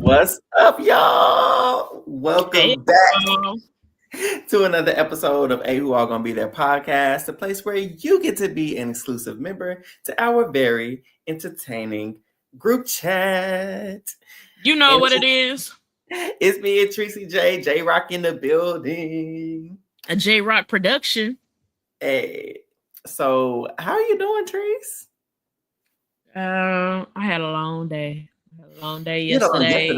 What's up, y'all? Hey, Welcome back y'all. to another episode of A Who All Gonna Be Their podcast, the place where you get to be an exclusive member to our very entertaining group chat. You know And what it is? it's me and Tracy J Rock in the building. A J Rock production. Hey, so how are you doing, Trace? I had a long day. You know, Yesterday.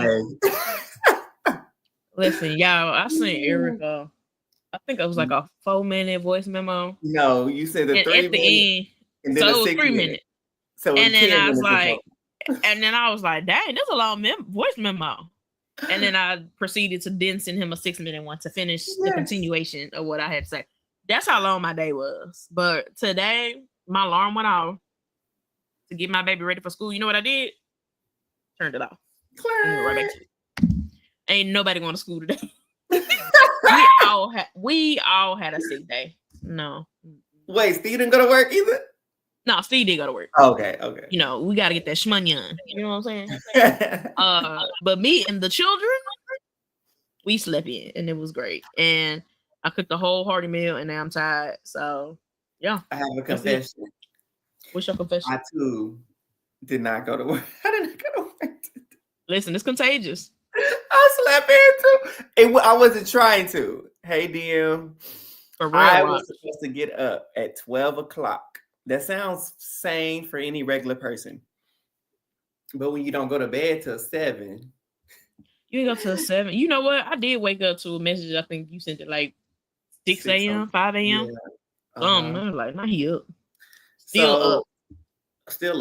Listen, y'all, I sent Erica, I think it was like a 4-minute voice memo. No, you said the And 3 at the minutes end, and then so the it was 6 3 minutes. minutes. So it was And then 10 I was minutes. like, dang, that's a long voice memo. And then I proceeded to then send him a 6-minute one to finish the continuation of what I had to say. That's how long my day was. But today, my alarm went off to get my baby ready for school. You know what I did? Turned it off. And went right back to sleep. Ain't nobody going to school today. we all had a sick day. No. Wait, Steve didn't go to work either? No, Steve did go to work. Okay. You know, we got to get that shmoney. You know what I'm saying? But me and the children, we slept in, and it was great. And I cooked a whole hearty meal, and now I'm tired. So, yeah. I have a confession. What's your confession? I, too, did not go to work. I didn't go to work. Listen, it's contagious. I slept in, too. I wasn't trying to. Hey, DM. For real, I was supposed to get up at 12 o'clock. That sounds sane for any regular person. But when you don't go to bed till 7. You go till 7. You know what? I did wake up to a message. I think you sent it like 6 a.m., 5 a.m. Yeah. I was like, nah, he up. Still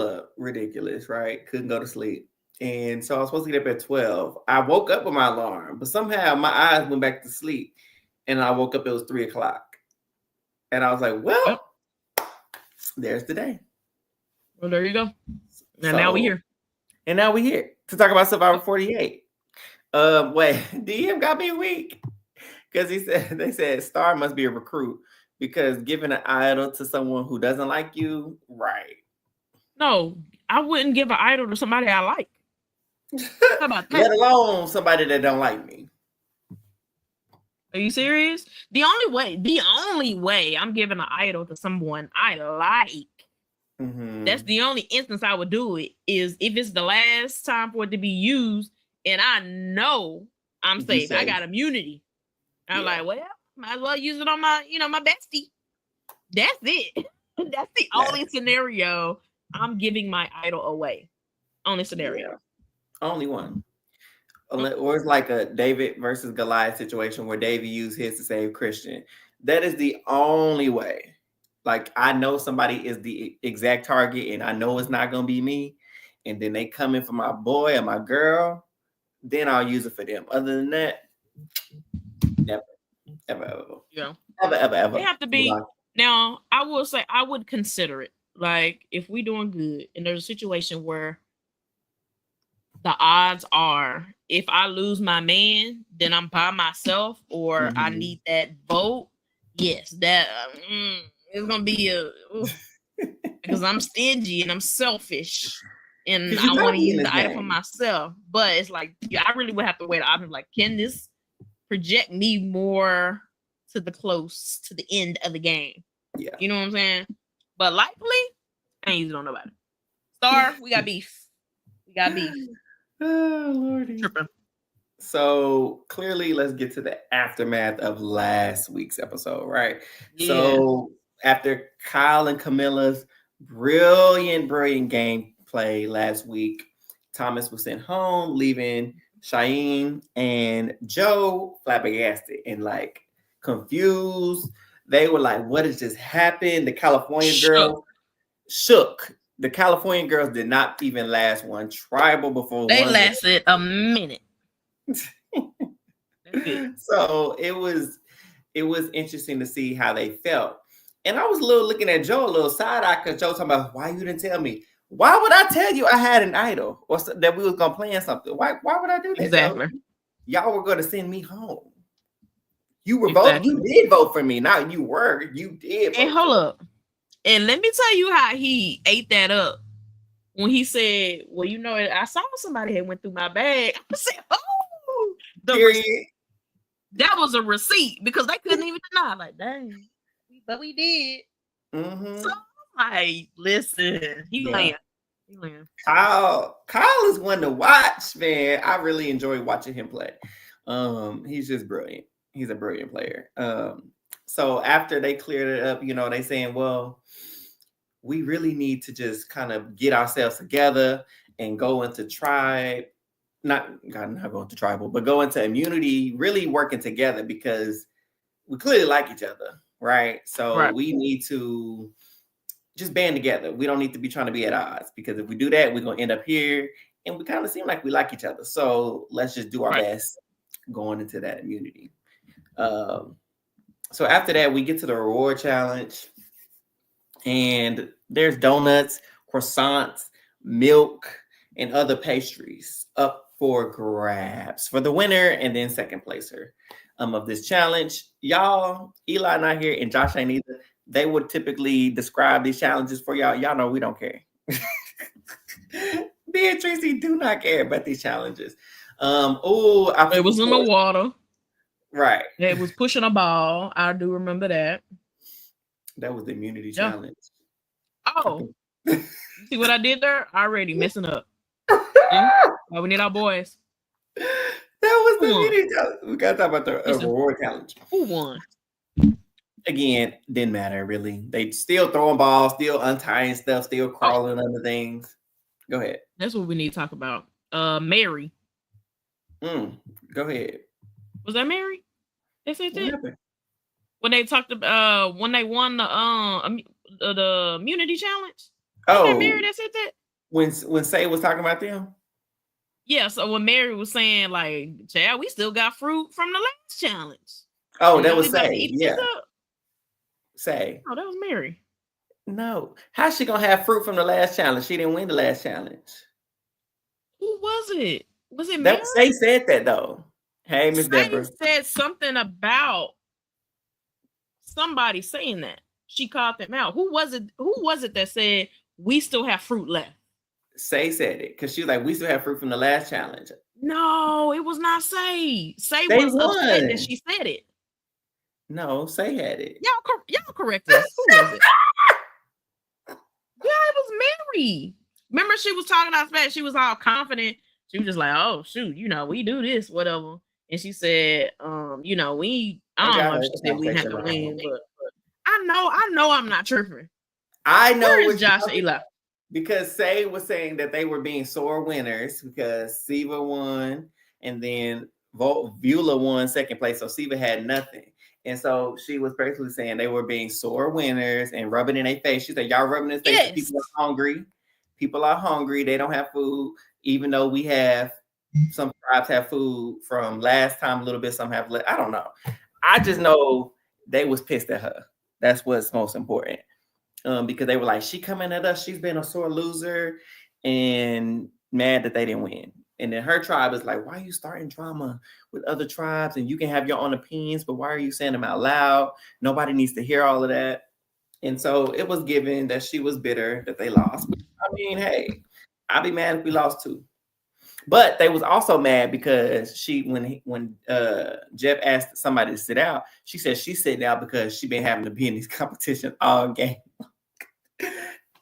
up. Ridiculous, right? Couldn't go to sleep. And so I was supposed to get up at 12. I woke up with my alarm, but somehow my eyes went back to sleep. And I woke up, it was 3 o'clock. And I was like, well, there's the day. Well, there you go. Now we're here. And now we're here to talk about Survivor 48. Wait, DM got me weak. Because they said Star must be a recruit because giving an idol to someone who doesn't like you, right? No, I wouldn't give an idol to somebody I like. How about that? Let alone somebody that don't like me. Are you serious? The only way I'm giving an idol to someone I like, that's the only instance I would do it, is if it's the last time for it to be used and I know I'm safe. I got immunity. I'm like, well, might as well use it on my bestie. That's it. That's the only scenario I'm giving my idol away. Only scenario. Yeah. Only one. Or it's like a David versus Goliath situation where David used his to save Christian. That is the only way. Like, I know somebody is the exact target and I know it's not going to be me. And then they come in for my boy or my girl. Then I'll use it for them. Other than that, never. Ever. Yeah. Ever. They have to be. Now, I will say I would consider it. Like, if we doing good and there's a situation where the odds are if I lose my man, then I'm by myself or I need that vote. Yes, that it's going to be because I'm stingy and I'm selfish and I want to use the item for myself. But it's like, I really would have to weigh the option. Like, can this project me more to the end of the game? Yeah. You know what I'm saying? But likely, I ain't using it on nobody. Star, we got beef. Oh, Lordy. Tripping. So clearly, let's get to the aftermath of last week's episode, right? Yeah. So after Kyle and Camilla's brilliant gameplay last week, Thomas was sent home, leaving Cheyenne and Joe flabbergasted and like confused. They were like, what has just happened? The California girl shook. The California girls did not even last one tribal before. They lasted a minute. So it was interesting to see how they felt. And I was looking at Joe a little side eye because Joe talking about, why you didn't tell me? Why would I tell you I had an idol or that we was gonna plan something? Why would I do that? Exactly. Joe? Y'all were gonna send me home. You were voting. You did vote for me. Not you were. You did. And hold up. And let me tell you how he ate that up when he said, "Well, you know, I saw somebody had went through my bag." I said, "Oh, Period. that was a receipt," because they couldn't even deny. Like, dang, but we did. Mm-hmm. So like, listen, he land. Kyle is one to watch, man. I really enjoy watching him play. He's just brilliant. He's a brilliant player. So after they cleared it up, they saying, well, we really need to just kind of get ourselves together and go into tribe. Not going to tribal, but go into immunity, really working together because we clearly like each other, right? So we need to just band together. We don't need to be trying to be at odds because if we do that, we're going to end up here and we kind of seem like we like each other. So let's just do our best going into that immunity. So after that, we get to the reward challenge and there's donuts, croissants, milk, and other pastries up for grabs for the winner and then second placer of this challenge. Y'all, Eli not here and Josh ain't either. They would typically describe these challenges for y'all. Y'all know we don't care. Me and Tracy do not care about these challenges. It was in the water. Right. It was pushing a ball. I do remember that. That was the immunity challenge. Oh. See what I did there? Already messing up. We need our boys. That was the immunity challenge. We got to talk about the reward challenge. Who won? Again, didn't matter really. They still throwing balls, still untying stuff, still crawling under things. Go ahead. That's what we need to talk about. Mary. Go ahead. Was that Mary? They said that when they talked about when they won the immunity challenge. Oh, was that Mary that said that? When Say was talking about them. Yeah, so when Mary was saying like, "Child, we still got fruit from the last challenge." Oh, that was Say. Yeah. Say. Oh, that was Mary. No. How's she gonna have fruit from the last challenge? She didn't win the last challenge. Who was it? Was it Mary? Say said that though. Hey, Miss Deborah. Said something about somebody saying that. She called them out. Who was it that said we still have fruit left? Say said it because she was like, we still have fruit from the last challenge. No, it was not Say. Say was upset that she said it. No, Say had it. Y'all correct us. Who was it? Yeah, it was Mary. Remember, she was talking out smack. She was all confident. She was just like, "Oh shoot, we do this, whatever." And she said, I don't know if she said we have to win, but I know I'm not tripping. I know. Where is Josh and Eli? Because Say was saying that they were being sore winners because Siva won and then Beulah won second place. So Siva had nothing. And so she was basically saying they were being sore winners and rubbing in their face. She said, y'all rubbing in their face. People are hungry. People are hungry. They don't have food, even though we have some tribes have food from last time a little bit. Some have, I don't know. I just know they was pissed at her. That's what's most important. Because they were like, she coming at us. She's been a sore loser and mad that they didn't win. And then her tribe is like, why are you starting drama with other tribes? And you can have your own opinions, but why are you saying them out loud? Nobody needs to hear all of that. And so it was given that she was bitter that they lost. I mean, hey, I'd be mad if we lost too. But they was also mad because when Jeff asked somebody to sit out, she said she's sitting out because she been having to be in these competitions all game.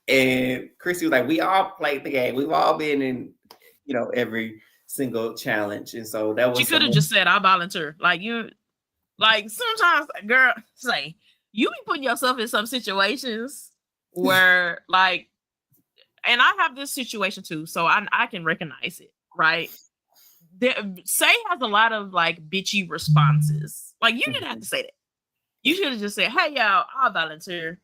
And Chrissy was like, we all played the game. We've all been in, every single challenge. And so that was. She could have just said, I volunteer. Sometimes, girl, say, you be putting yourself in some situations where, and I have this situation too, so I can recognize it, right? Say has a lot of bitchy responses. You didn't have to say that. You should have just said, hey, y'all, I'll volunteer,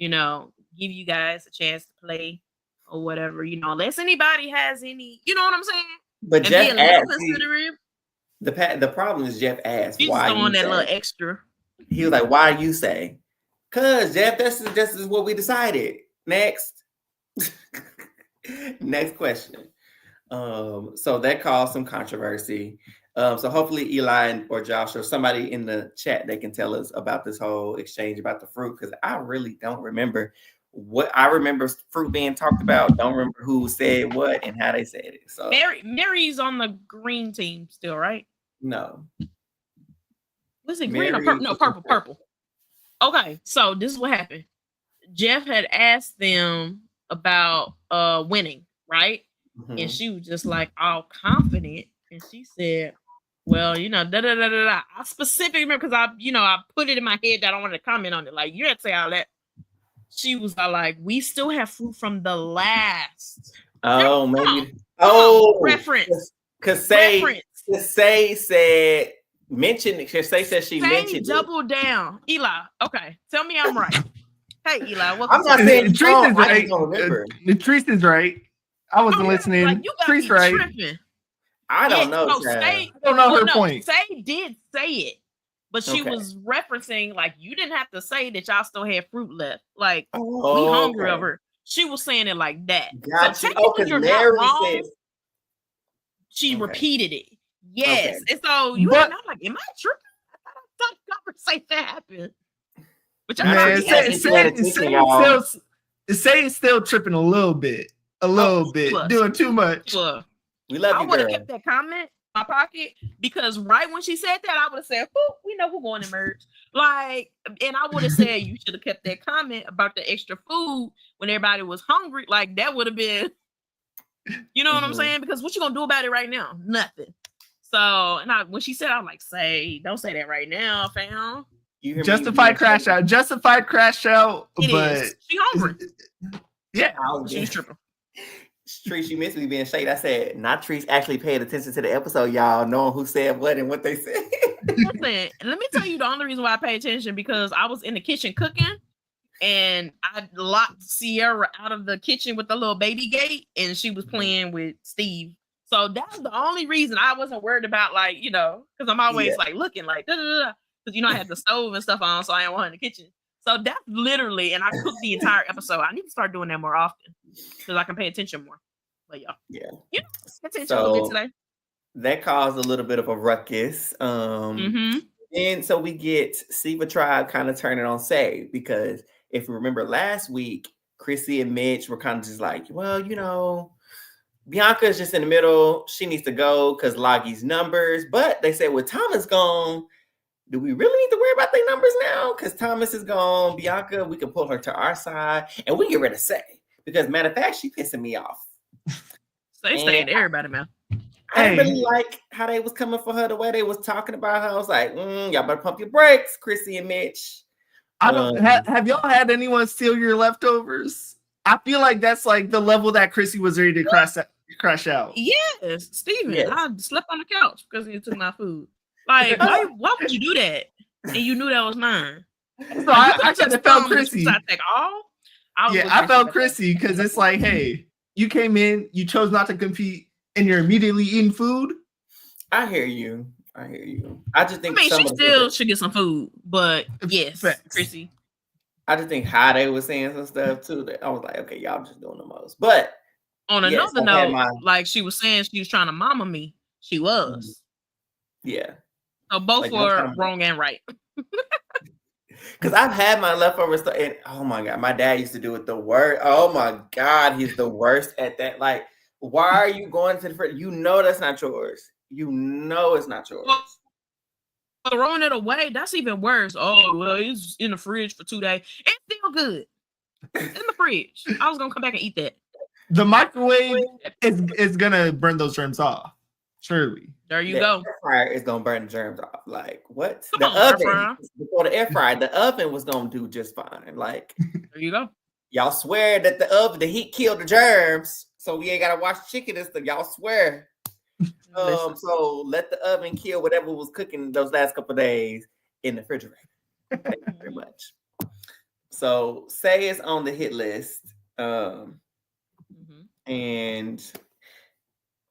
give you guys a chance to play or whatever, unless anybody has any, you know what I'm saying? But and Jeff asked, the problem is Jeff asked, she's why throwing that little extra. He was like, why you say? Because Jeff, this is what we decided. Next. Next question. So that caused some controversy. So hopefully Eli or Josh or somebody in the chat, they can tell us about this whole exchange about the fruit, because I really don't remember what I remember fruit being talked about. Don't remember who said what and how they said it. So Mary's on the green team still, right? no. Was it green or purple? No, purple. Okay, so this is what happened. Jeff had asked them about winning, right? Mm-hmm. And she was just like all confident, and she said, "Well, you know, da da da da da." I specifically remember because I put it in my head that I don't want to comment on it. Like you had to say all that. She was like, "We still have fruit from the last." Oh, maybe. Oh, reference. Because say said mentioned. Because say said she mentioned. Double down, Eli. Okay, tell me I'm right. Hey, Eli. I'm not saying Treese is right. Treese is right. I wasn't listening. Like, you got Treese me right. Tripping. I don't know. I don't know her point. Say did say it, but she was referencing like you didn't have to say that y'all still had fruit left. Like we hungry over. She was saying it like that. Gotcha. So you're not wrong. Says, she repeated it. Yes. And so I'm like, am I tripping? I thought conversation happened. Which say it's still tripping a little bit. Doing too much. We love you. I would have kept that comment in my pocket because right when she said that, I would have said, we know we're going to merge. Like, and I would have said you should have kept that comment about the extra food when everybody was hungry. Like that would have been, you know what I'm saying? Because what you gonna do about it right now? Nothing. So, and when she said, I'm like, don't say that right now, fam. Justified crash out. But she hungry. Yeah, she's tripping. Treese, you missed me being shade. I said, not Treese actually paid attention to the episode, y'all, knowing who said what and what they said. Listen, let me tell you the only reason why I pay attention because I was in the kitchen cooking and I locked Sierra out of the kitchen with the little baby gate and she was playing with Steve. So that's the only reason I wasn't worried about, like, you know, because I'm always like looking like, because, you know, I had the stove and stuff on, so I didn't want in the kitchen. So that's literally, and I cooked the entire episode. I need to start doing that more often because I can pay attention more. But pay attention a little bit today. That caused a little bit of a ruckus. And so we get Siva Tribe kind of turning on Say because if you remember last week, Chrissy and Mitch were kind of just like, well, you know, Bianca's just in the middle. She needs to go because Loggie's numbers. But they said with Thomas gone, do we really need to worry about their numbers now? Because Thomas is gone. Bianca, we can pull her to our side and we get rid of Say. Because matter of fact, she pissing me off. Say staying everybody, man. I didn't really like how they was coming for her, the way they was talking about her. I was like, y'all better pump your brakes, Chrissy and Mitch. I don't have y'all had anyone steal your leftovers? I feel like that's like the level that Chrissy was ready to crash out. Yes, Steven. Yes. I slept on the couch because he took my food. Like, why would you do that? And you knew that was mine. So I kind of felt Chrissy. I felt Chrissy because it's like, hey, you came in, you chose not to compete, and you're immediately eating food. I hear you. I just think she still should get some food, but yes, Chrissy. I just think how they were saying some stuff too. That I was like, okay, y'all just doing the most. But on another note, like she was saying, she was trying to mama me. She was. Yeah. So both were wrong and right. Because I've had my leftover stuff, and oh my god, my dad used to do it the worst. Oh my god, he's the worst at that. Like, why are you going to the fridge? You know that's not yours. You know it's not yours. Well, throwing it away, that's even worse. Oh, well, it's in the fridge for 2 days. It's still good. It's in the fridge. I was gonna come back and eat that. The microwave is gonna burn those germs off. Surely. There you go. The air fryer is gonna burn the germs off. Like what? The oven before the air fryer, the oven was gonna do just fine. Like there you go. Y'all swear that the heat killed the germs, so we ain't gotta wash chicken and stuff. Y'all swear. So let the oven kill whatever was cooking those last couple of days in the refrigerator. Thank you very much. So Say is on the hit list. And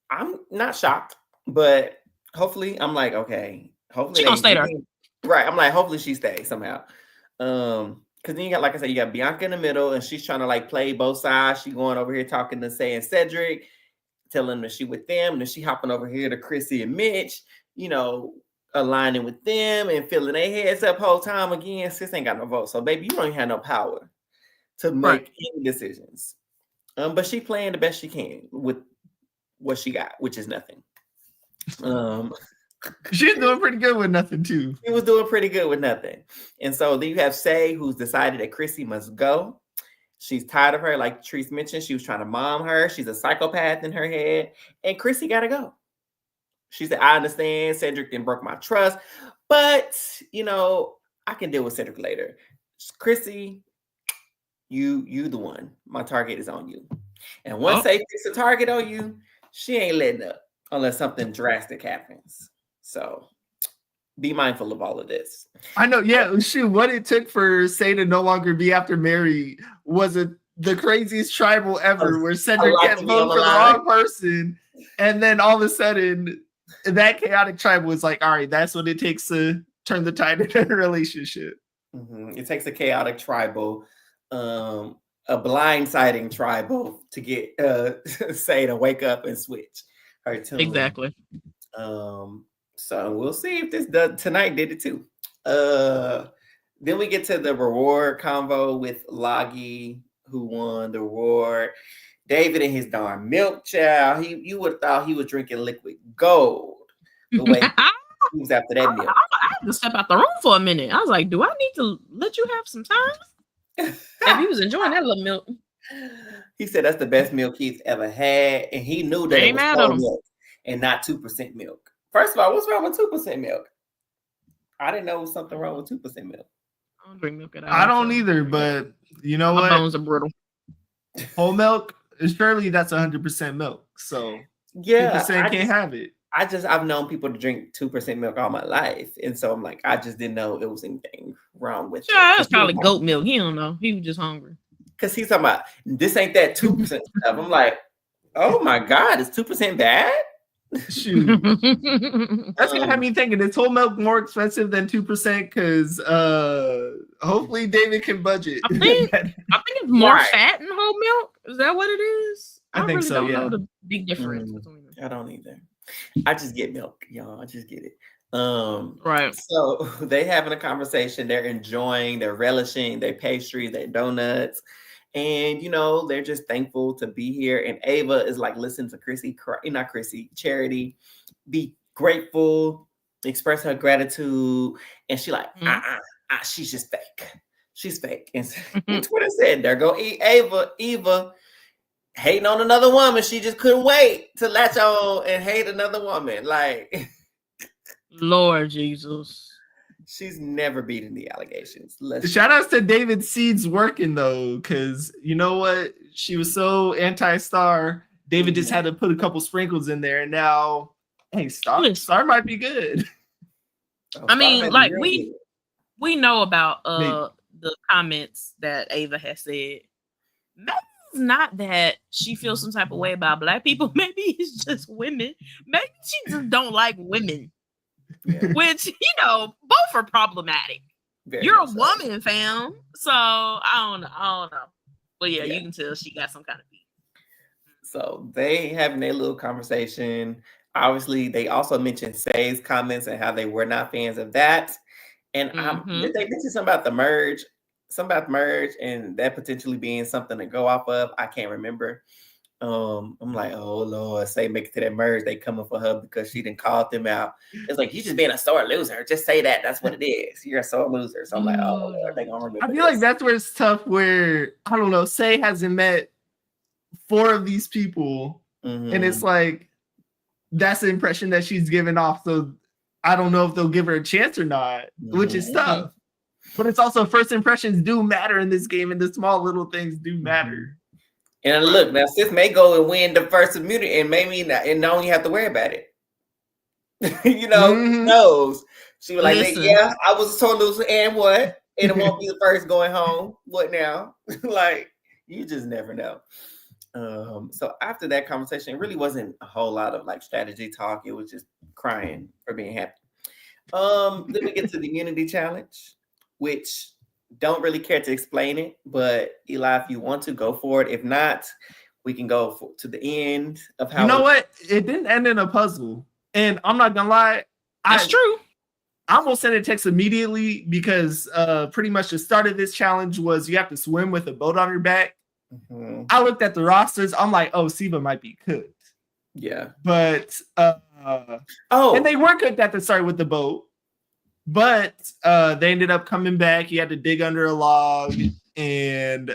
I'm not shocked, but hopefully I'm like, okay, hopefully she's gonna stay there. Right. I'm like, hopefully she stays somehow. Because then you got, like I said, you got Bianca in the middle, and she's trying to like play both sides. She going over here talking to Say and Cedric, telling them that she with them, and then she hopping over here to Chrissy and Mitch, you know, aligning with them and filling their heads up whole time again. Sis ain't got no vote, so baby, you don't even have no power to make any decisions. But she playing the best she can with what she got, which is nothing. She's doing pretty good with nothing too. She was doing pretty good with nothing. And so then you have Say, who's decided that Chrissy must go. She's tired of her, like Treese mentioned. She was trying to mom her. She's a psychopath in her head. And Chrissy got to go. She said, I understand Cedric didn't broke my trust, but, you know, I can deal with Cedric later. Chrissy, you the one. My target is on you. And once they fix a target on you, she ain't letting up unless something drastic happens. So be mindful of all of this. I know. Yeah. Shoot. What it took for Say to no longer be after Mary was the craziest tribal ever where Cedric kept voting for the wrong person. And then all of a sudden that chaotic tribal was like, all right, that's what it takes to turn the tide in a relationship. Mm-hmm. It takes a chaotic tribal, a blindsiding tribal to get Say to wake up and switch her tune. Exactly. So we'll see if this tonight did it too. Then we get to the reward convo with Loggy, who won the reward. David and his darn milk child. You would have thought he was drinking liquid gold the way he was after that milk. I had to step out the room for a minute. I was like, do I need to let you have some time? If he was enjoying that little milk. He said that's the best milk he's ever had. And he knew that it was whole milk and not 2% milk. First of all, what's wrong with 2% milk? I didn't know there was something wrong with 2% milk. I don't drink milk at all. I don't either, but you know what? My bones are brittle. Whole milk, surely that's 100% milk. So yeah, 2% can't have it. I've known people to drink 2% milk all my life. And so I'm like, I just didn't know it was anything wrong with it. Yeah, that's probably goat milk. He don't know. He was just hungry. Because he's talking about, this ain't that 2% stuff. I'm like, oh my God, is 2% bad? Shoot. That's gonna have me thinking, is whole milk more expensive than 2%? Because hopefully David can budget. I think it's more fat in whole milk. Is that what it is? I think really so. don't Yeah. know the big difference between them. I don't either. I just get milk, y'all. I just get it. Right. So they having a conversation. They're enjoying. They're relishing. Their pastries. Their donuts. And, you know, they're just thankful to be here. And Ava is like, listen to Charity, be grateful, express her gratitude. And she like, she's just fake. She's fake. And Twitter said, there go Eva, hating on another woman. She just couldn't wait to latch on and hate another woman. Like, Lord Jesus. She's never beaten the allegations. Shout outs to David Seeds working though, because you know what? She was so anti-Star. David just had to put a couple sprinkles in there, and now, hey, Star might be good. I mean, like we know about the comments that Ava has said. Maybe it's not that she feels some type of way about Black people. Maybe it's just women. Maybe she just don't like women. Yeah. Which, you know, both are problematic. You're a woman, fam. So I don't know. But yeah, you can tell she got some kind of beat. So they having their little conversation. Obviously, they also mentioned Say's comments and how they were not fans of that. And did they mention something about the merge? Something about the merge and that potentially being something to go off of? I can't remember. I'm like, oh Lord, Say make it to that merge. They coming for her because she didn't call them out. It's like, you just being a sore loser. Just say that. That's what it is. You're a sore loser. So I'm like, oh Lord, they gonna remember. I feel like that's where it's tough. Where I don't know. Say hasn't met 4 of these people, and it's like that's the impression that she's giving off. So I don't know if they'll give her a chance or not, which is tough. But it's also first impressions do matter in this game, and the small little things do matter. And look, now sis may go and win the first immunity and maybe not, and don't you have to worry about it. You know, who knows? She was like, yeah, I was a sore loser, and what? And it won't be the first going home. What now? Like, you just never know. So after that conversation, it really wasn't a whole lot of like strategy talk. It was just crying for being happy. Then we get to the immunity challenge, which don't really care to explain it, but Eli, if you want to, go for it. If not, we can go to the end of how. You know what? It didn't end in a puzzle, and I'm not gonna lie. That's true. I almost sent a text immediately because pretty much the start of this challenge was you have to swim with a boat on your back. Mm-hmm. I looked at the rosters. I'm like, oh, Siva might be cooked. Yeah. But and they were cooked at the start with the boat. But they ended up coming back. He had to dig under a log, and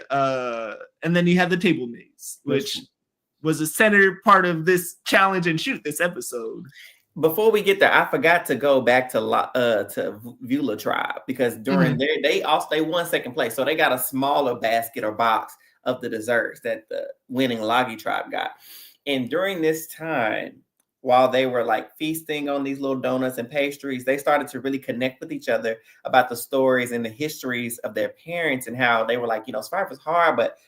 then he had the table maze, which was a center part of this challenge and shoot this episode. Before we get there, I forgot to go back to Byyyeee tribe because during they won second place, so they got a smaller basket or box of the desserts that the winning Loggy tribe got. And during this time, while they were like feasting on these little donuts and pastries, they started to really connect with each other about the stories and the histories of their parents and how they were like, Survivor's hard, but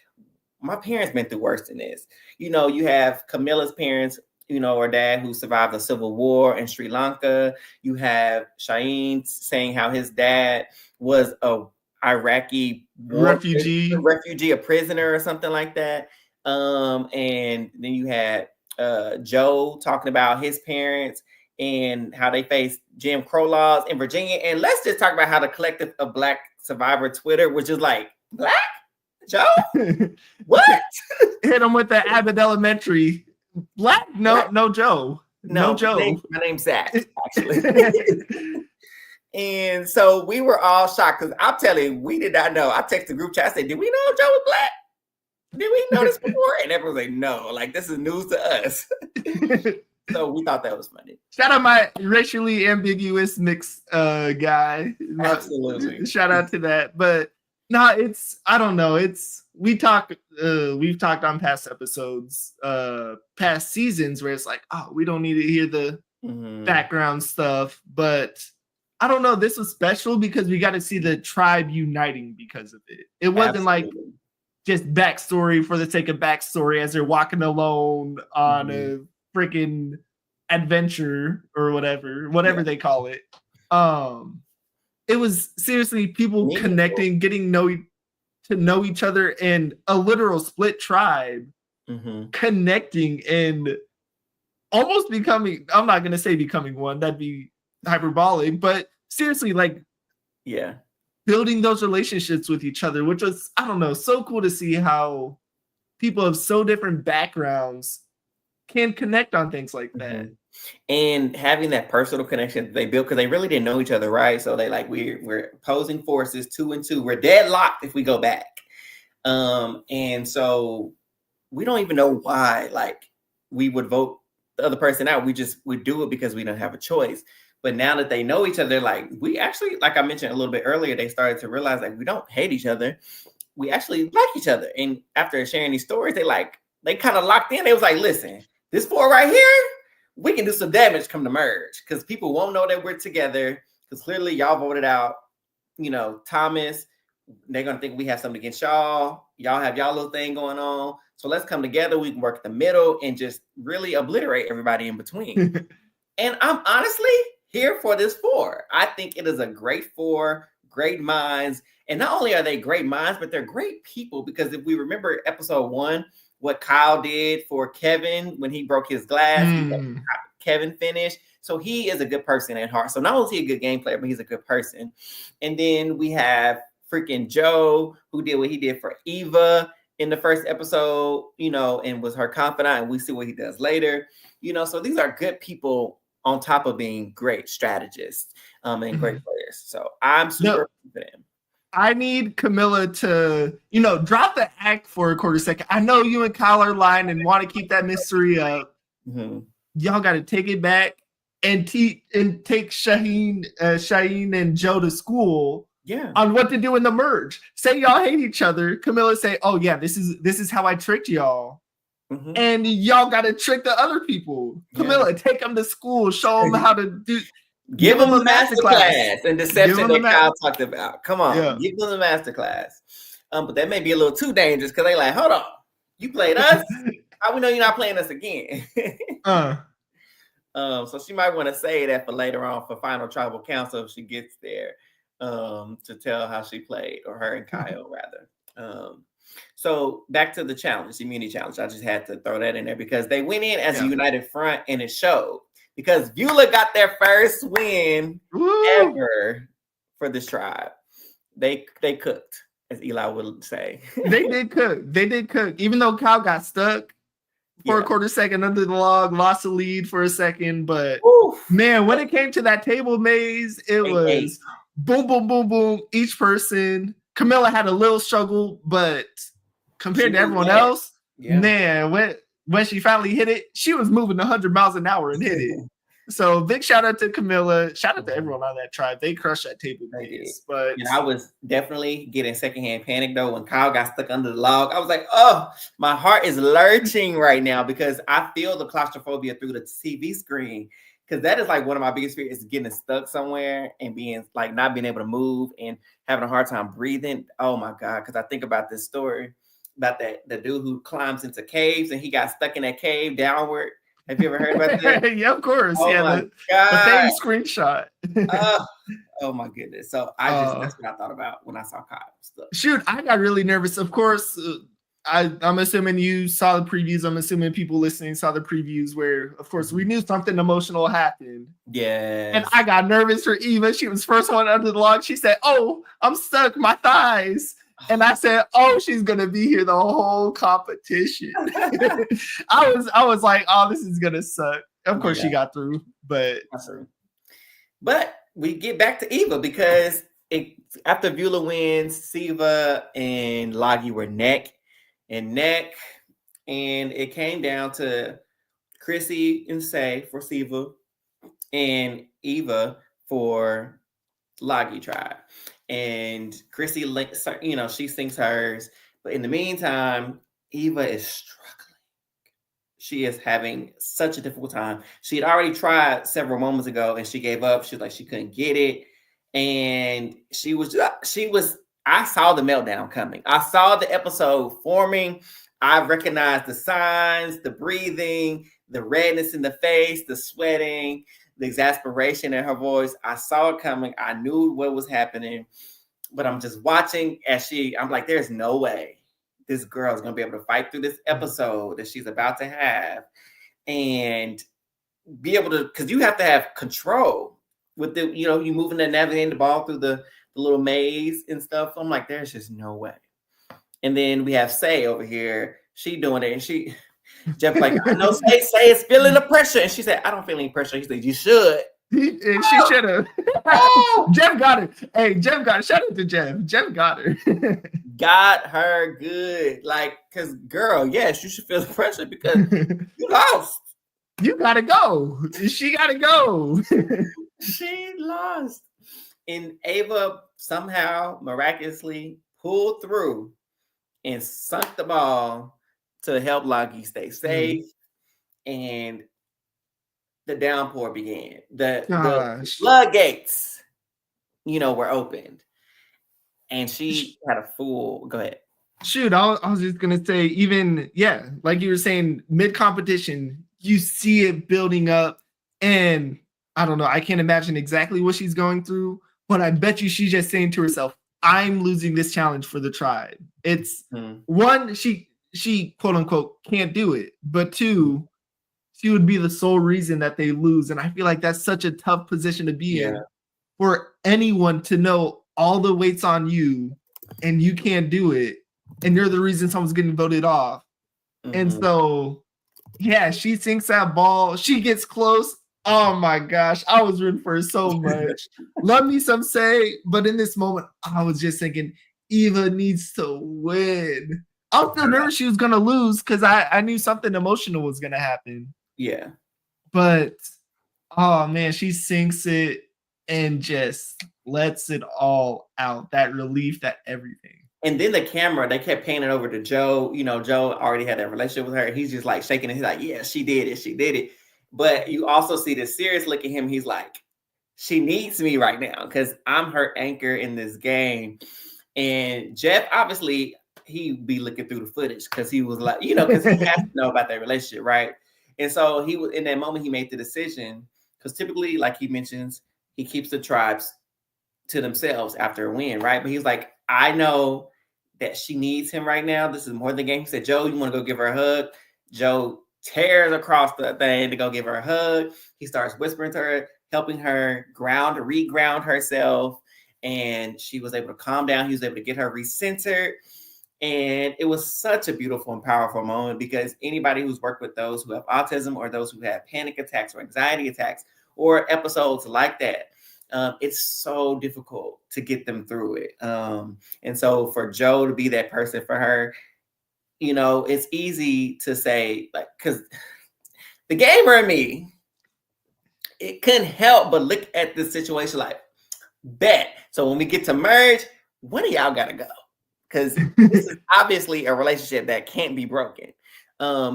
my parents been through worse than this. You have Camilla's parents, or dad who survived the civil war in Sri Lanka. You have Shaheen saying how his dad was a Iraqi refugee, a prisoner or something like that. And then you had Joe talking about his parents and how they faced Jim Crow laws in Virginia. And let's just talk about how the collective of Black Survivor Twitter was just like, Black? Joe? What? Hit him with the Abbott Elementary. Black? No Joe. No Joe. My name's Zach, actually. And so we were all shocked because I'm telling you, we did not know. I texted the group chat. I said, did we know Joe was Black? Did we know this before? And everyone was like, no, like this is news to us. So we thought that was funny. Shout out my racially ambiguous mixed guy. Absolutely. Shout out to that. But no, I don't know. We've talked on past episodes, past seasons where it's like, oh, we don't need to hear the background stuff. But I don't know. This was special because we got to see the tribe uniting because of it. It wasn't like just backstory for the sake of backstory as they're walking alone on a freaking adventure or whatever they call it. It was seriously people connecting, getting to know each other, and a literal split tribe connecting and almost becoming, I'm not going to say becoming one, that'd be hyperbolic, but seriously, like, building those relationships with each other, which was, I don't know, so cool to see how people of so different backgrounds can connect on things like that. And having that personal connection that they built, because they really didn't know each other, right? So they like, we're opposing forces 2 and 2. We're deadlocked if we go back. And so we don't even know why, like, we would vote the other person out. We do it because we don't have a choice. But now that they know each other, like, we actually, like I mentioned a little bit earlier, they started to realize like we don't hate each other. We actually like each other. And after sharing these stories, they kind of locked in. They was like, listen, this 4 right here, we can do some damage come to merge, because people won't know that we're together, because clearly y'all voted out, Thomas. They're going to think we have something against y'all. Y'all have y'all little thing going on. So let's come together. We can work in the middle and just really obliterate everybody in between. And I'm honestly here for this 4. I think it is a great 4, great minds. And not only are they great minds, but they're great people, because if we remember episode 1, what Kyle did for Kevin when he broke his glass, Kevin finished. So he is a good person at heart. So not only is he a good game player, but he's a good person. And then we have freaking Joe, who did what he did for Eva in the first episode, and was her confidant. And we see what he does later, so these are good people on top of being great strategists and great players. So I'm super for them. I need Camilla to, drop the act for a quarter second. I know you and Kyle are lying and want to keep that mystery up. Y'all got to take it back and take Shaheen and Joe to school on what to do in the merge. Say y'all hate each other. Camilla say, oh yeah, this is how I tricked y'all. And y'all got to trick the other people. Camilla, take them to school. Show them how to do. Give them a master class and deception that Kyle talked about. Come on, give them a master class. But that may be a little too dangerous, because they like, hold on, you played us. How we know you're not playing us again? So she might want to say that for later on for final tribal council if she gets there, to tell how she played, or her and Kyle rather. So back to the challenge, the immunity challenge. I just had to throw that in there because they went in as a united front, and it showed. because Byyyeee got their first win Woo! ever for this tribe. They cooked, as Eli would say. They did cook. Even though Kyle got stuck for a quarter second under the log, lost the lead for a second. But man, when it came to that table maze, it was boom, boom, boom, boom. Each person. Camilla had a little struggle, but compared to everyone else, man, when she finally hit it, she was moving 100 miles an hour and hit it. So big shout out to Camilla. Shout out to everyone on that tribe. They crushed that table maze. But I was definitely getting secondhand panic though when Kyle got stuck under the log. I was like, oh, my heart is lurching right now because I feel the claustrophobia through the TV screen. Because that is like one of my biggest fears is getting stuck somewhere and being like not being able to move and having a hard time breathing. Oh my God. Because I think about this story about the dude who climbs into caves and he got stuck in that cave downward. Have you ever heard about that? Yeah, of course. Oh yeah, my the God. famous screenshot. Oh my goodness. So that's what I thought about when I saw Kyle stuff. Shoot, I got really nervous. Of course, I'm assuming you saw the previews. I'm assuming people listening saw the previews where, of course, we knew something emotional happened. Yeah. And I got nervous for Eva. She was first one under the log. She said, "Oh, I'm stuck, my thighs." And I said, "Oh, she's gonna be here the whole competition." I was like, "Oh, this is gonna suck." Of course, she got through, but we get back to Eva because after Byyyeee wins, Siva and Lagi were neck and neck, and it came down to Chrissy and Say for Siva and Eva for Lagi tribe. And Chrissy, she sings hers, but in the meantime, Eva is struggling. She is having such a difficult time. She had already tried several moments ago and she gave up. She was like, she couldn't get it. And I saw the meltdown coming. I saw the episode forming. I recognized the signs, the breathing, the redness in the face, the sweating, the exasperation in her voice. I saw it coming. I knew what was happening, but I'm just watching I'm like, there's no way this girl is going to be able to fight through this episode that she's about to have and be able to, because you have to have control with you moving and navigating the ball through the little maze and stuff. I'm like, there's just no way. And then we have Say over here. She doing it. And Jeff like, I know Say is feeling the pressure. And she said, I don't feel any pressure. He said, you should. And she should have. Jeff got it. Hey, Jeff got it. Shout out to Jeff. Jeff got her. Got her good. Like, because girl, yes, you should feel the pressure because you lost. You got to go. She got to go. She lost. And Ava somehow miraculously pulled through and sunk the ball to help Lagi stay safe. And the downpour began. The floodgates, were opened. And she had a full, go ahead. Shoot, I was just going to say, even, like you were saying, mid-competition, you see it building up. And I don't know, I can't imagine exactly what she's going through, but I bet you she's just saying to herself, I'm losing this challenge for the tribe. It's one, she quote unquote can't do it, but two, she would be the sole reason that they lose. And I feel like that's such a tough position to be in for anyone to know all the weight's on you and you can't do it. And you're the reason someone's getting voted off. And so, she sinks that ball. She gets close. Oh my gosh. I was rooting for her so much. Love me some Say. But in this moment, I was just thinking, Eva needs to win. I was still nervous she was going to lose because I knew something emotional was going to happen. Yeah. But, oh man, she sinks it and just lets it all out. That relief, that everything. And then the camera, they kept panning over to Joe. Joe already had that relationship with her. He's just like shaking it. He's like, yeah, she did it. She did it. But you also see the serious look at him. He's like, she needs me right now because I'm her anchor in this game. And Jeff, obviously, he'd be looking through the footage because he was like, because he has to know about their relationship, right? And so he was in that moment, he made the decision because typically, like he mentions, he keeps the tribes to themselves after a win, right? But he's like, I know that she needs him right now. This is more than a game. He said, Joe, you want to go give her a hug? Joe tears across the thing to go give her a hug. He starts whispering to her, helping her re-ground herself. And she was able to calm down. He was able to get her recentered. And it was such a beautiful and powerful moment, because anybody who's worked with those who have autism or those who have panic attacks or anxiety attacks or episodes like that, it's so difficult to get them through it. And so for Joe to be that person for her, you know, it's easy to say, like, because the gamer in me, it couldn't help but look at the situation like, bet. So when we get to merge, one of y'all gotta go, because this is obviously a relationship that can't be broken.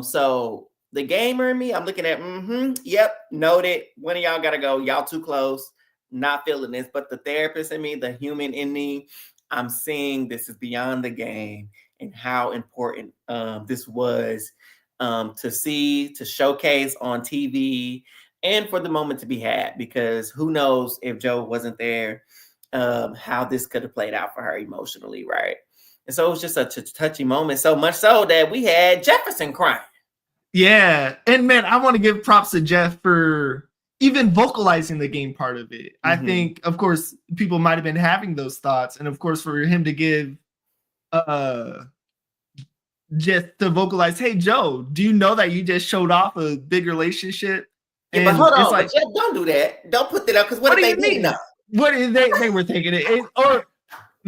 So the gamer in me, I'm looking at, yep, noted. One of y'all gotta go. Y'all too close. Not feeling this. But the therapist in me, the human in me, I'm seeing this is beyond the game and how important this was to see, to showcase on TV, and for the moment to be had, because who knows if Joe wasn't there, how this could have played out for her emotionally, right? And so it was just such a touchy moment, so much so that we had Jefferson crying. Yeah, and man, I want to give props to Jeff for even vocalizing the game part of it. I think, of course, people might have been having those thoughts, and of course, for him to give just to vocalize, hey Joe, do you know that you just showed off a big relationship? Yeah, and but hold on, like, Jeff, don't do that. Don't put that up, because what if they didn't know? What if they were thinking it, or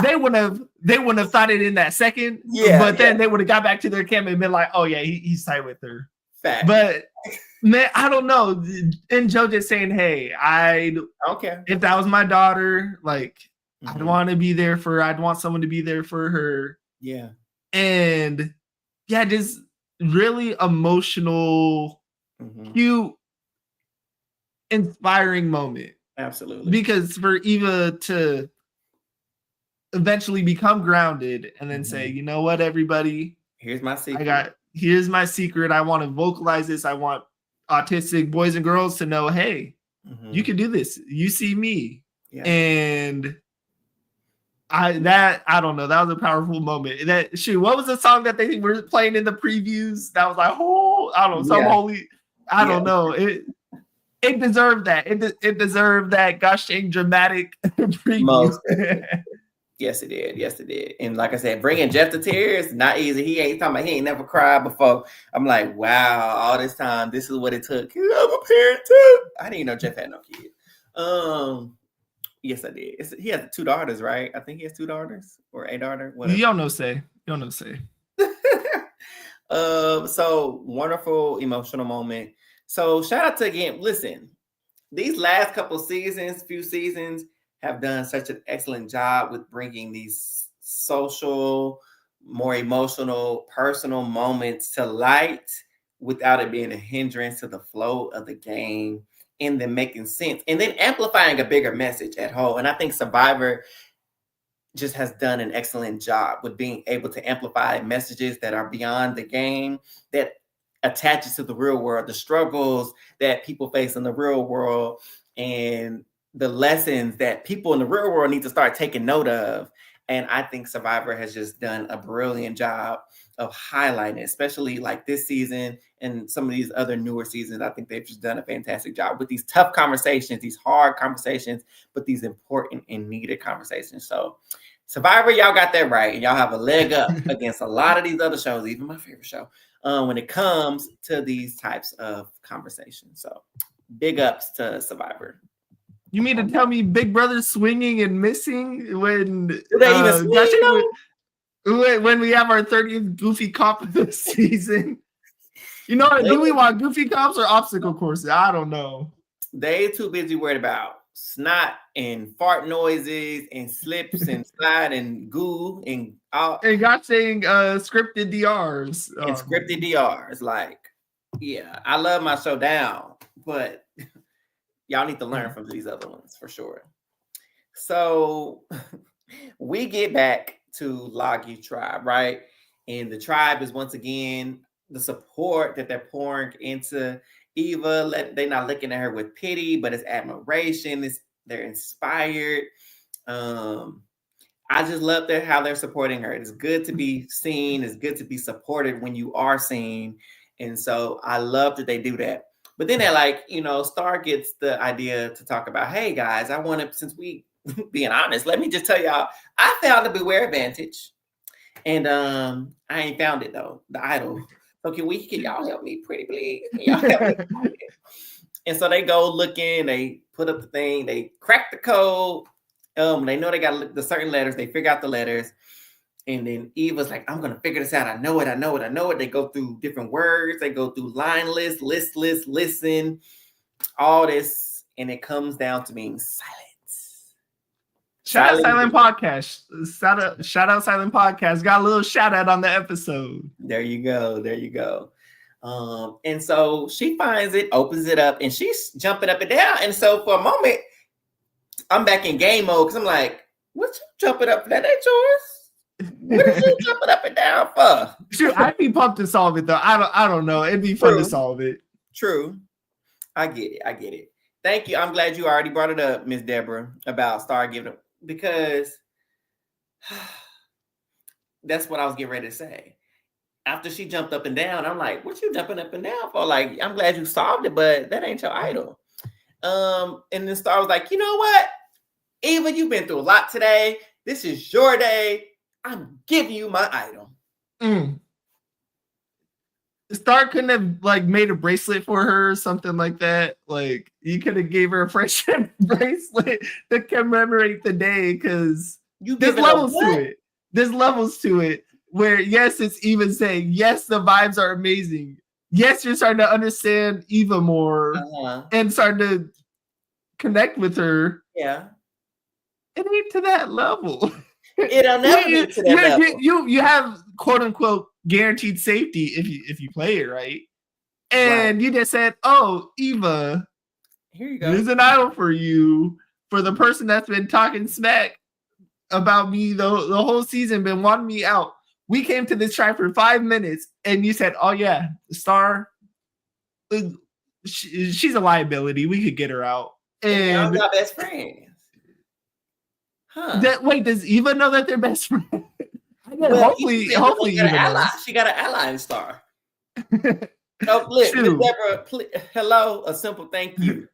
they wouldn't have thought it in that second. Yeah, but then they would have got back to their camp and been like, oh yeah, he's tight with her. Fact. But man, I don't know. And Joe just saying, hey, if that was my daughter, like, I'd want to be there for her. I'd want someone to be there for her. Yeah. And yeah, just really emotional, cute, inspiring moment. Absolutely. Because for Eva to eventually become grounded and then say, you know what, everybody, here's my secret. Here's my secret. I want to vocalize this. I want autistic boys and girls to know, hey, you can do this. You see me. Yeah. And I don't know. That was a powerful moment. What was the song that they were playing in the previews? That was like, oh, I don't know, some holy, I don't know. It deserved that. It deserved that gushing dramatic preview. Yes, it did. Yes, it did. And like I said, bringing Jeff to tears, not easy. He ain't never cried before. I'm like, wow, all this time, this is what it took. I'm a parent too. I didn't even know Jeff had no kid. Yes, I did. He has 2 daughters, right? I think he has 2 daughters or a daughter. Whatever. You don't know, say. So wonderful emotional moment. So shout out to, again, listen, these last few seasons have done such an excellent job with bringing these social, more emotional, personal moments to light without it being a hindrance to the flow of the game, and then making sense, and then amplifying a bigger message at home. And I think Survivor just has done an excellent job with being able to amplify messages that are beyond the game, that attaches to the real world, the struggles that people face in the real world, and the lessons that people in the real world need to start taking note of. And I think Survivor has just done a brilliant job of highlighting it, especially like this season and some of these other newer seasons. I think they've just done a fantastic job with these tough conversations, these hard conversations, but these important and needed conversations. So Survivor, y'all got that right. And y'all have a leg up against a lot of these other shows, even my favorite show, when it comes to these types of conversations. So big ups to Survivor. You mean to tell me Big Brother's swinging and missing when do they even swing, when we have our 30th Goofy Comp of the season? You know, do we want Goofy Comps or obstacle courses? I don't know. They too busy worried about snot and fart noises and slips and slide and goo and all. And got saying scripted DRs. And scripted DRs. Like, yeah, I love my show down, but y'all need to learn from these other ones for sure. So we get back to Loggy Tribe, right? And the tribe is once again the support that they're pouring into Eva. They're not looking at her with pity, but it's admiration. They're inspired. I just love how they're supporting her. It's good to be seen. It's good to be supported when you are seen. And so I love that they do that. But then they're like, Star gets the idea to talk about, hey guys, I want to, since we being honest, let me just tell y'all, I found the Beware Advantage. And I ain't found it though, the idol. So can y'all help me, pretty please? Y'all help me. And so they go looking, they put up the thing, they crack the code. They know they got the certain letters, they figure out the letters. And then Eva's like, I'm gonna figure this out. I know it. They go through different words, they go through line list, listen, all this, and it comes down to being silence. Shout out Silent Podcast. Shout out Silent Podcast. Got a little shout out on the episode. There you go. And so she finds it, opens it up, and she's jumping up and down. And so for a moment, I'm back in game mode because I'm like, what you jumping up for? That ain't yours. What are you jumping up and down for? Shoot, I'd be pumped to solve it though. I don't know. It'd be fun to solve it. True. I get it. Thank you. I'm glad you already brought it up, Miss Deborah, about Star giving them, because that's what I was getting ready to say. After she jumped up and down, I'm like, what you jumping up and down for? Like, I'm glad you solved it, but that ain't your idol. And then Star was like, you know what? Eva, you've been through a lot today. This is your day. I'm giving you my idol. Star couldn't have made a bracelet for her or something like that. Like, you could have gave her a friendship bracelet to commemorate the day, because there's levels to it. There's levels to it where, yes, it's even saying, yes, the vibes are amazing. Yes, you're starting to understand Eva more and starting to connect with her. Yeah. It ain't to that level. It'll never be to that level. You have quote unquote guaranteed safety if you play it right. And you just said, oh, Eva, here you go. There's an idol for you, for the person that's been talking smack about me the whole season, been wanting me out. We came to this tribe for 5 minutes, and you said, oh yeah, Star, she's a liability. We could get her out. And I'm my best friends. Huh. Wait, does Eva know that they're best friends? Hopefully Eva knows. She got an ally in Star. Oh, look, Miss Deborah, hello, a simple thank you.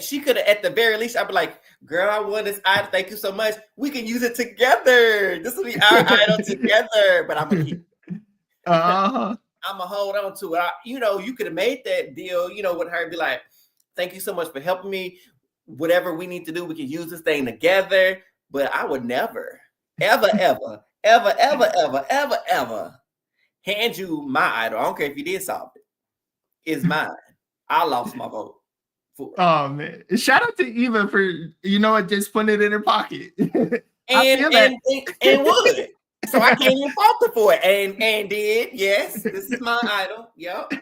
She could have, at the very least, I'd be like, girl, I want this idol. Thank you so much. We can use it together. This will be our idol together. But I'm going to keep it. I'm going to hold on to it. You could have made that deal, with her, be like, thank you so much for helping me. Whatever we need to do, we can use this thing together. But I would never, ever hand you my idol. I don't care if you did solve it. It's mine. I lost my vote. Oh man! Shout out to Eva for just putting it in her pocket. and would. So I can't even fault her for it. And did. Yes, this is my idol. Yep.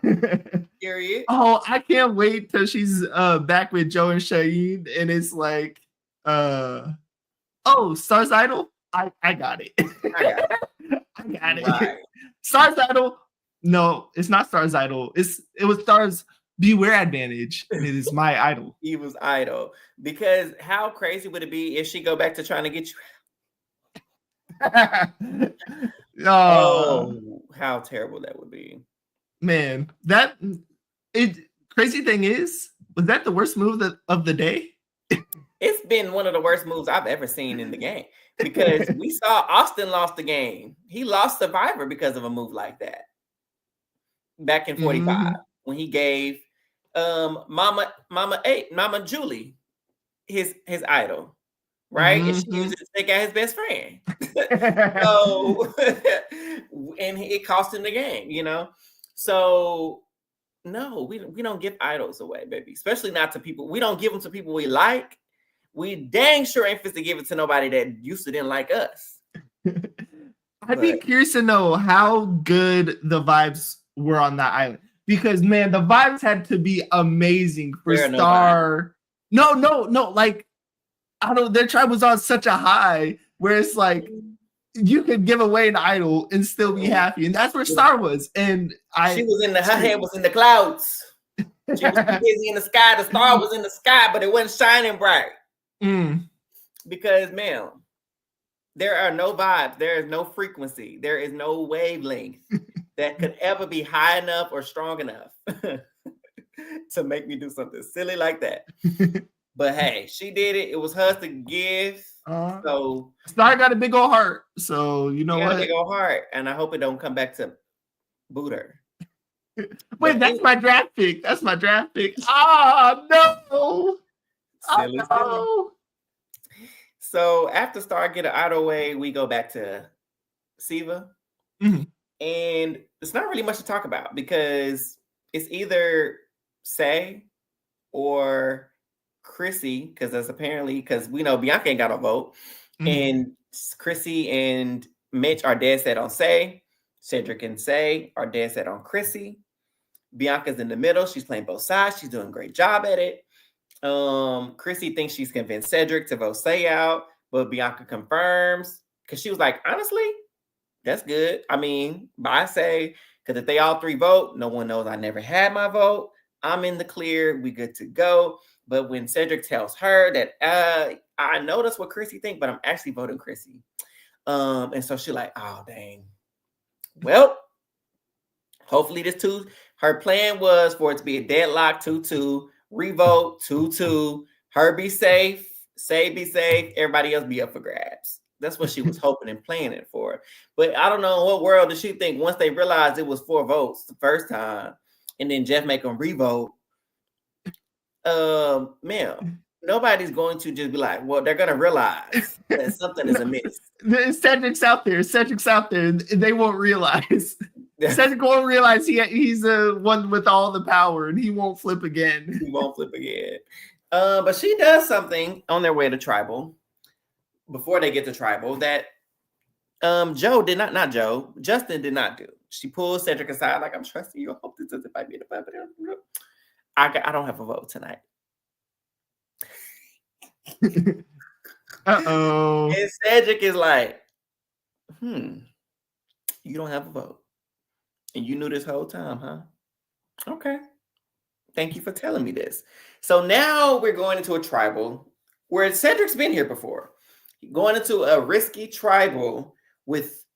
Period. Oh, I can't wait till she's back with Joe and Shaheen, and it's like, Star's idol. I got it. I got it. Right. Star's idol. No, it's not Star's idol. It was Star's Beware Advantage, and it is my idol. He was idol. Because how crazy would it be if she go back to trying to get you? Oh, how terrible that would be. Man, crazy thing is, was that the worst move of the day? It's been one of the worst moves I've ever seen in the game. Because we saw Austin lost the game. He lost Survivor because of a move like that. Back in 45, when he gave Mama Julie his idol, right? And she used it to take out his best friend. So and it cost him the game, So no, we don't give idols away, baby. Especially not to people. We don't give them to people we like. We dang sure ain't fit to give it to nobody that used to didn't like us. I'd be curious to know how good the vibes were on that island. Because man, the vibes had to be amazing for Star. No. Like, I don't know, their tribe was on such a high where it's like you could give away an idol and still be happy. And that's where Star was. And she was her head was in the clouds. She was busy in the sky. The star was in the sky, but it wasn't shining bright. Because, ma'am, there are no vibes. There is no frequency. There is no wavelength that could ever be high enough or strong enough to make me do something silly like that. But hey, she did it. It was hers to give. So Star got a big old heart. So you know what? A big old heart, and I hope it don't come back to boot her. Wait, that's my draft pick. That's my draft pick. Oh no! Silly, silly. So after Star get it out of the way, we go back to Siva. Mm-hmm. And it's not really much to talk about because it's either Say or Chrissy, because that's apparently, because we know Bianca ain't got a vote. Mm-hmm. And Chrissy and Mitch are dead set on Say. Cedric and Say are dead set on Chrissy. Bianca's in the middle. She's playing both sides. She's doing a great job at it. Chrissy thinks she's convinced Cedric to vote Say out, but Bianca confirms because she was like, honestly, that's good. I mean, I say, because if they all three vote, no one knows I never had my vote. I'm in the clear. We good to go. But when Cedric tells her that I know that's what Chrissy think, but I'm actually voting Chrissy. And so she's like, oh dang. Well, hopefully this two. Her plan was for it to be a deadlock 2-2, revote 2-2, her be safe, Say be safe, everybody else be up for grabs. That's what she was hoping and planning for. But I don't know in what world did she think once they realized it was 4 votes the first time, and then Jeff make them revote. Ma'am, nobody's going to just be like, well, they're gonna realize that something is amiss. Cedric's out there. Cedric's out there. And they won't realize. Cedric won't realize he's the one with all the power, and he won't flip again. He won't flip again. But she does something on their way to tribal. Before they get to tribal, that Justin did not do. She pulls Cedric aside, like, I'm trusting you. I hope this doesn't bite me in the butt. I don't have a vote tonight. Uh-oh. And Cedric is like, you don't have a vote. And you knew this whole time, huh? Okay. Thank you for telling me this. So now we're going into a tribal where Cedric's been here before. Going into a risky tribal with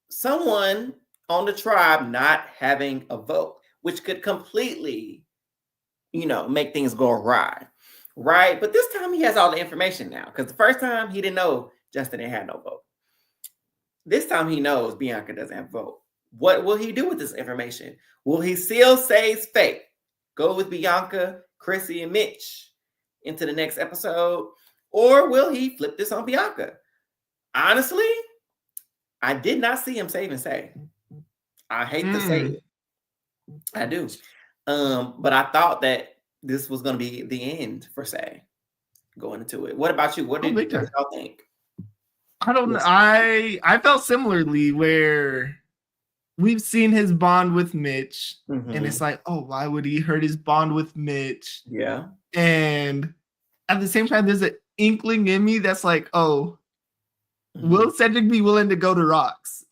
someone on the tribe not having a vote, which could completely, make things go awry. Right? But this time he has all the information now, because the first time he didn't know Justin didn't have no vote. This time he knows Bianca doesn't have a vote. What will he do with this information? Will he seal Say's fate? Go with Bianca, Chrissy, and Mitch into the next episode? Or will he flip this on Bianca? Honestly, I did not see him saving Say. I hate to say it. I do. But I thought that this was going to be the end for Say going into it. What about you? What did y'all think? I don't know. I felt similarly where we've seen his bond with Mitch, and it's like, oh, why would he hurt his bond with Mitch? Yeah. And at the same time, there's an inkling in me that's like, oh, will Cedric be willing to go to Rocks?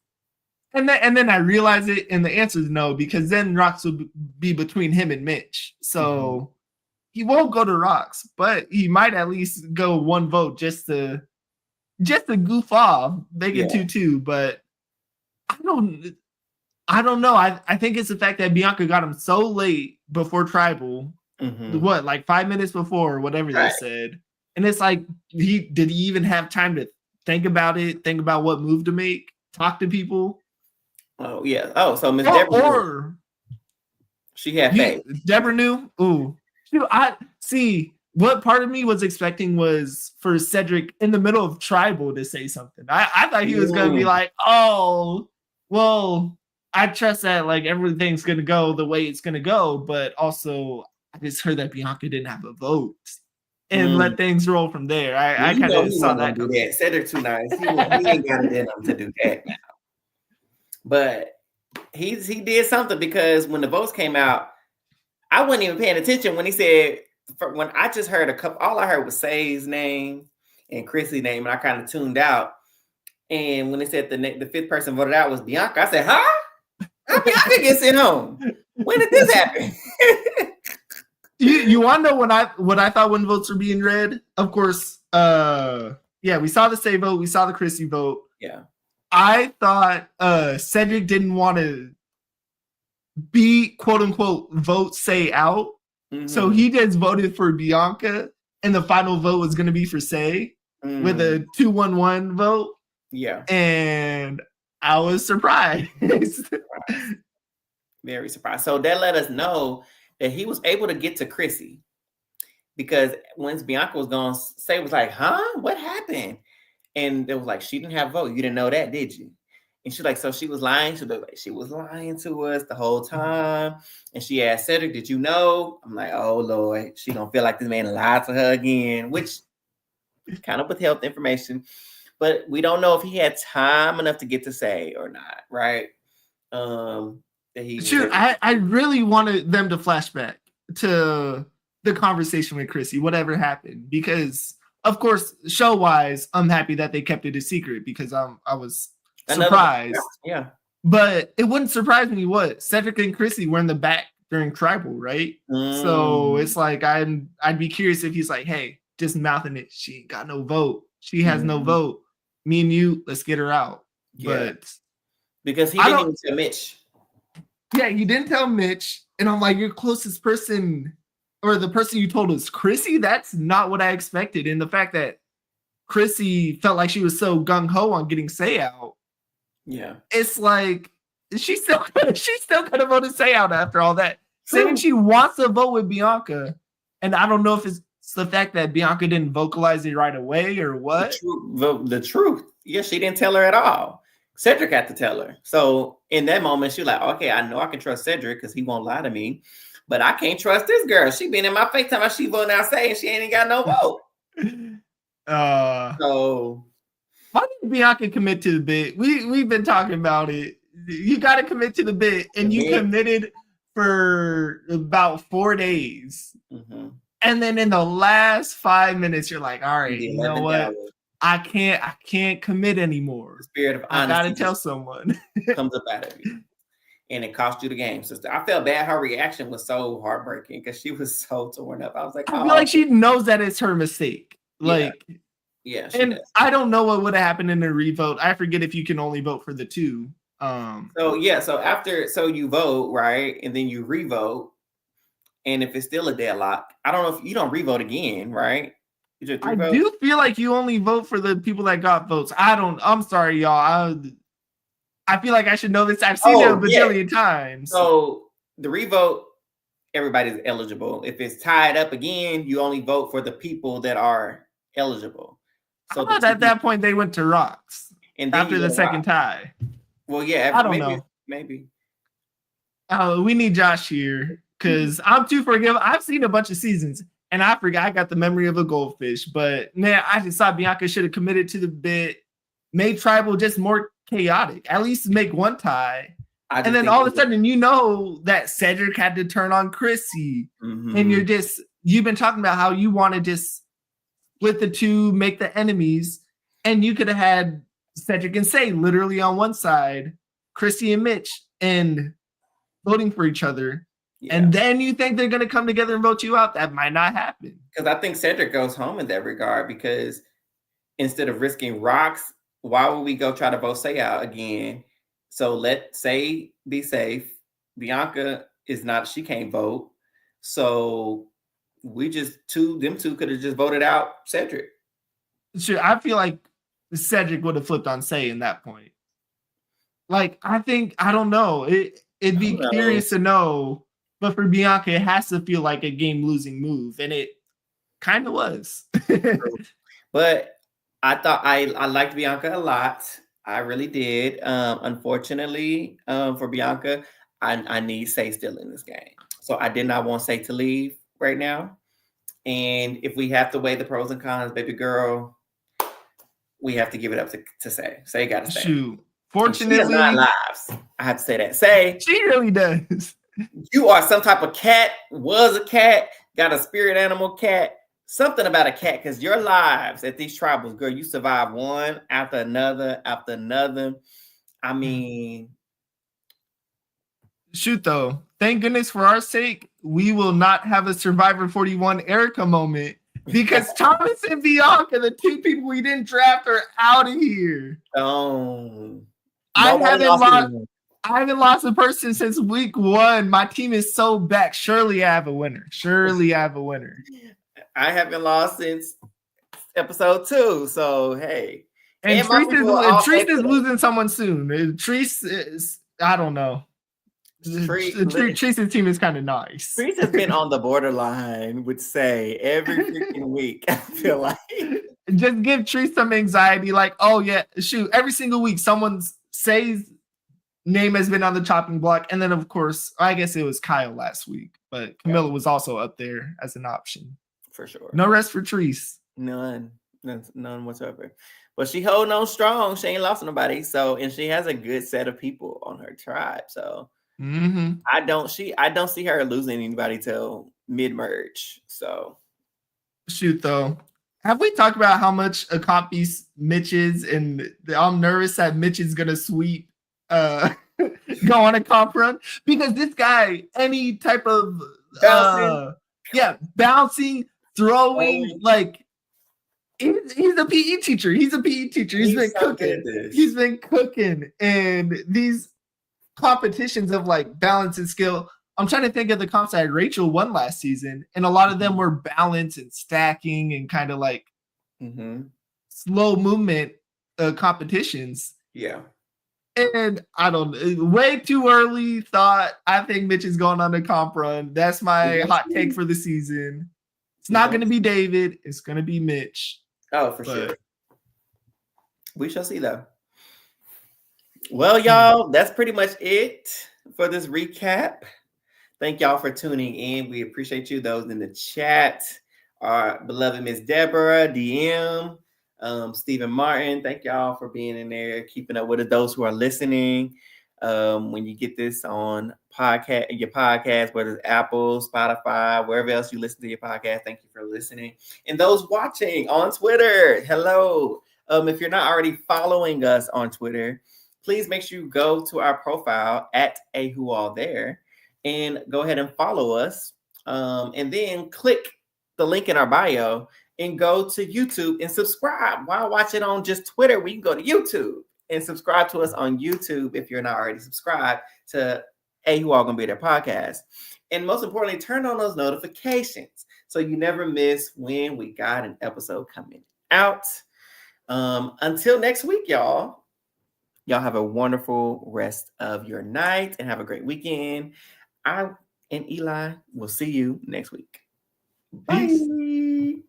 And then I realize it, and the answer is no, because then Rocks will be between him and Mitch. So he won't go to Rocks, but he might at least go one vote just to goof off, make it 2-2. But I don't know. I think it's the fact that Bianca got him so late before tribal. What, like 5 minutes before, or whatever they said. And it's like, did he even have time to think about it, think about what move to make, talk to people? Oh, yeah. Oh, so Miss Deborah she had faith. Deborah knew? Ooh. I see. What part of me was expecting was for Cedric in the middle of tribal to say something. I thought he was going to be like, oh, well, I trust that like everything's going to go the way it's going to go. But also, I just heard that Bianca didn't have a vote and let things roll from there. I kind of saw that. Do that. Cedric too nice. He ain't got it in him to do that now. But he did something, because when the votes came out, I wasn't even paying attention when he said, when I just heard all I heard was Say's name and Chrissy's name, and I kind of tuned out. And when they said the fifth person voted out was Bianca, I said, huh? How Bianca get sent home? When did this happen? You want to know what I thought when votes were being read? Of course, we saw the Say vote, we saw the Chrissy vote. Yeah. I thought Cedric didn't want to beat quote unquote vote Say out. So he just voted for Bianca, and the final vote was going to be for Say with a 2-1-1 vote. Yeah. And I was surprised. Very surprised. So that let us know that he was able to get to Chrissy, because once Bianca was gone, Say was like, huh? What happened? And it was like, she didn't have a vote. You didn't know that, did you? And she's like, so she was lying. She was like, she was lying to us the whole time. And she asked Cedric, did you know? I'm like, oh Lord, she gonna feel like this man lied to her again, which kind of withheld information. But we don't know if he had time enough to get to Say or not, right? I really wanted them to flash back to the conversation with Chrissy, whatever happened, because of course, show-wise, I'm happy that they kept it a secret because I was surprised. Yeah. But it wouldn't surprise me what Cedric and Chrissy were in the back during Tribal, right? So it's like I'd be curious if he's like, hey, just mouthing it. She ain't got no vote. She has no vote. Me and you, let's get her out. Yeah. But because he didn't even tell Mitch. Yeah, he didn't tell Mitch. And I'm like, your closest person, or the person you told was Chrissy? That's not what I expected. And the fact that Chrissy felt like she was so gung-ho on getting Say out. Yeah. It's like she still could have voted Say out after all that. Saying she wants to vote with Bianca. And I don't know if it's the fact that Bianca didn't vocalize it right away or what. The truth. Yeah, she didn't tell her at all. Cedric had to tell her. So in that moment, she's like, okay, I know I can trust Cedric because he won't lie to me. But I can't trust this girl. She been in my face time she voting out saying she ain't got no vote. So why didn't Bianca commit to the bit? We've been talking about it. You got to commit to the bit, and you committed for about 4 days. And then in the last 5 minutes, you're like, all right, you know what? I can't commit anymore. The spirit of honesty. I gotta tell someone. Comes up out of you. And it cost you the game, sister. I felt bad. Her reaction was so heartbreaking because she was so torn up. I was like, I feel like she knows that it's her mistake. Like, yeah, and does. I don't know what would have happened in a revote. I forget if you can only vote for the two. So you vote, right? And then you revote. And if it's still a deadlock, I don't know if you don't revote again, right? I do feel like you only vote for the people that got votes. I'm sorry, y'all. I feel like I should know this. I've seen it a bajillion times. So the revote, everybody's eligible. If it's tied up again, you only vote for the people that are eligible. So at that point they went to rocks. And after the second tie. Well, yeah, I don't know. Maybe. We need Josh here because I'm too forgiving. I've seen a bunch of seasons. And I forgot I got the memory of a goldfish. But, man, I just thought Bianca should have committed to the bit, made Tribal just more chaotic. At least make one tie. And then all of a sudden, you know that Cedric had to turn on Chrissy. And you've been talking about how you want to just split the two, make the enemies. And you could have had Cedric and Say literally on one side, Chrissy and Mitch, and voting for each other. Yeah. And then you think they're going to come together and vote you out? That might not happen. Because I think Cedric goes home in that regard, because instead of risking rocks, why would we go try to vote Say out again? So let Say be safe. Bianca is not, she can't vote. So them two could have just voted out Cedric. Sure, I feel like Cedric would have flipped on Say in that point. Like, I don't know. It'd be curious to know. But for Bianca, it has to feel like a game-losing move, and it kind of was. But I thought I liked Bianca a lot. I really did. Unfortunately, for Bianca, I need Say still in this game. So I did not want Say to leave right now. And if we have to weigh the pros and cons, baby girl, we have to give it up to Say. Say got to stay. Shoot. Fortunately, she has 9 lives. I have to say that. Say. She really does. You are some type of cat, was a cat, got a spirit animal cat, something about a cat, because your lives at these tribals, girl, you survive one after another after another. I mean, shoot, though. Thank goodness for our sake, we will not have a Survivor 41 Erica moment, because Thomas and Bianca, the two people we didn't draft, are out of here. Oh, I haven't lost. I haven't lost a person since week 1. My team is so back. Surely I have a winner. I haven't lost since episode 2. So hey. And Treese is losing someone soon. Treese is, I don't know. Treese's team is kind of nice. Treese has been on the borderline, would say, every freaking week. I feel like. Just give Treese some anxiety. Like, oh yeah, shoot. Every single week, someone says name has been on the chopping block. And then, of course, I guess it was Kyle last week. But Camilla was also up there as an option. For sure. No rest for Treese. None whatsoever. But she holding on strong. She ain't lost nobody. So, and she has a good set of people on her tribe. So I don't see her losing anybody till mid-merge. So shoot though. Have we talked about how much a comp beast Mitch is, and I'm nervous that Mitch is gonna sweep go on a comp run? Because this guy, any type of bouncing, throwing, like he's a PE teacher. He's been cooking. And these competitions of like balance and skill. I'm trying to think of the comps that Rachel won last season, and a lot of them were balance and stacking and kind of like slow movement competitions. Yeah. And I don't know, way too early thought. I think Mitch is going on a comp run. That's my hot take for the season. It's not going to be David. It's going to be Mitch. Oh, for sure. We shall see though. Well, y'all, that's pretty much it for this recap. Thank y'all for tuning in. We appreciate you, those in the chat. Our beloved Miss Deborah, DM, Stephen Martin. Thank y'all for being in there, keeping up with it. Those who are listening, when you get this on your podcast, whether it's Apple, Spotify, wherever else you listen to your podcast, thank you for listening. And those watching on Twitter, hello. If you're not already following us on Twitter, please make sure you go to our profile at AWAGBT and go ahead and follow us. And then click the link in our bio and go to YouTube and subscribe. While watching on just Twitter, we can go to YouTube and subscribe to us on YouTube if you're not already subscribed to AWAGBT podcast. And most importantly, turn on those notifications so you never miss when we got an episode coming out. Until next week, y'all. Y'all have a wonderful rest of your night and have a great weekend. I and Eli will see you next week. Bye.